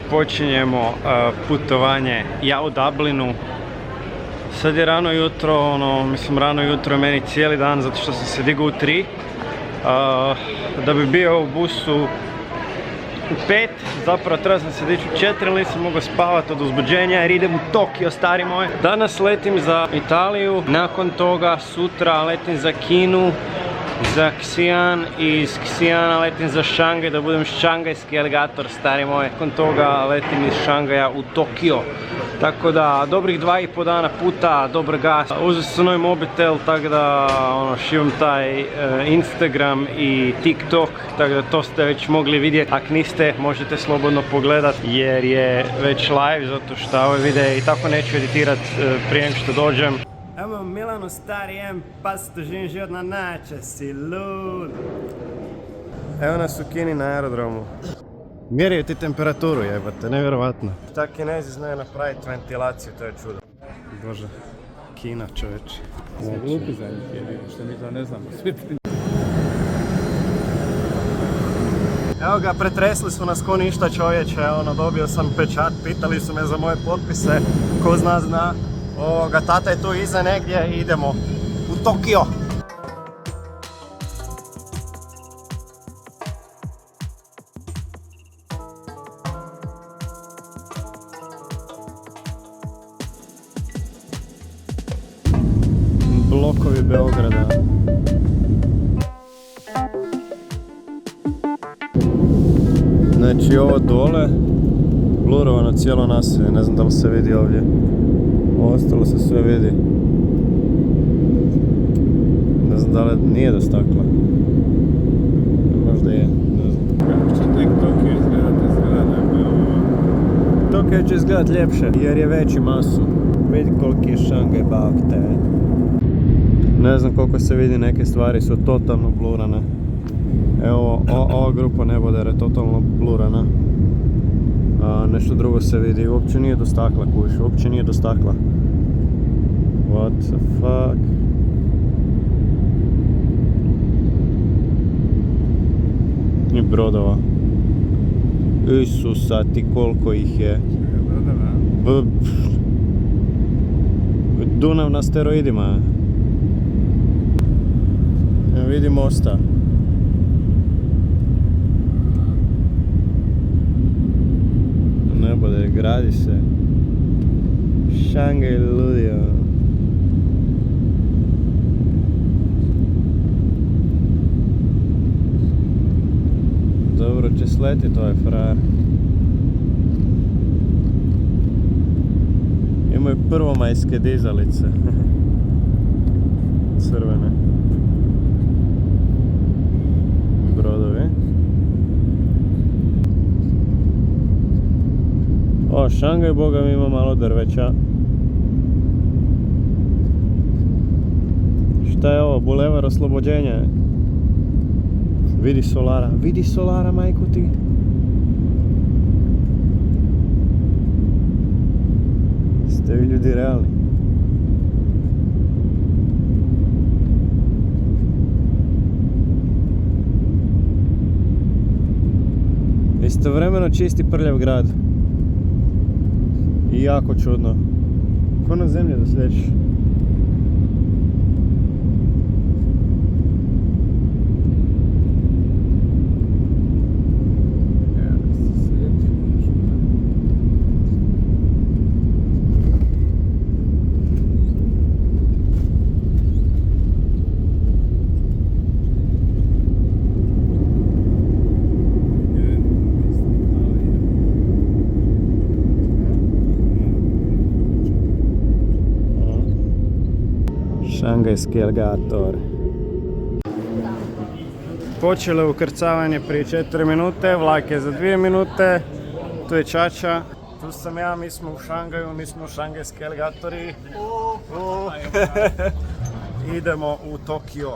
počinjemo putovanje. Ja u Dublinu. Sad je rano jutro, rano jutro je meni cijeli dan zato što sam se digao u 3. Da bi bio u busu u 5, zapravo trebao sam se dići u 4, ali nisam mogao spavati od uzbuđenja jer idem u Tokio, stari moj. Danas letim za Italiju, nakon toga sutra letim za Kinu, za Xi'an i iz Xi'ana letim za Šangaj da budem šangajski aligator, stari moj. Nakon toga letim iz Šangaja u Tokio. Tako da, dobrih 2,5 dana puta, dobar gas. Uzeo sam novi mobitel, tako da šivam taj Instagram i TikTok, tako da to ste već mogli vidjeti. Ako niste, možete slobodno pogledat jer je već live, zato što ove videe i tako neću editirat prije nego što dođem. Evo Milano starijem, pa se to živim život na način, si lud. Evo nas u Kini na aerodromu. Mjeraju ti temperaturu, jebate, nevjerovatno. Šta Kinezi znaju napraviti ventilaciju, to je čudo. Bože, Kina, čoveče. Glupi za njih jedino, što mi to ne znamo svi. Evo ga, pretresli su nas ko ništa, čovječe, dobio sam pečat, pitali su me za moje potpise, ko zna. Tata je tu iza negdje i idemo u Tokio. Blokovi Beograda. Znači ovo dole, blurovano cijelo naselje, ne znam da li se vidi ovdje. Ostalo se sve vidi. Ne znam da li nije do stakla. Možda je, ne znam. Kako će tek Tokio izgledati? Tokio će izgledat ljepše jer je veći masu. Vidi koliki je Šangaj bakte. Ne znam koliko se vidi, neke stvari su totalno blurane. Evo, ova grupa nebodera je totalno blurana. Nešto drugo se vidi, uopće nije do stakla, kuš, uopće nije do stakla. What the fuck? I brodova. Isusa ti koliko ih je. Dunav na steroidima. Vidi mosta. Neboder, gradi se. Šangaj ludio. Dobro će sletit ovaj frajer. Imaju prvomajske dizalice. Crvene. Brodovi. O, Šangaj, boga mi ima malo drveća. Šta je ovo? Bulevar oslobođenja. Vidi solara, majku ti. Ste vi ljudi realni? Istovremeno čisti prljav grad. I jako čudno. Ko na zemlji da sljedeći? Šangajski aligator. Počelo je ukrcavanje prije 4 minute, vlak je za 2 minute. Tu je Čača. Tu sam ja, mi smo u Šangaju, mi smo šangajski aligatori. Idemo u Tokio.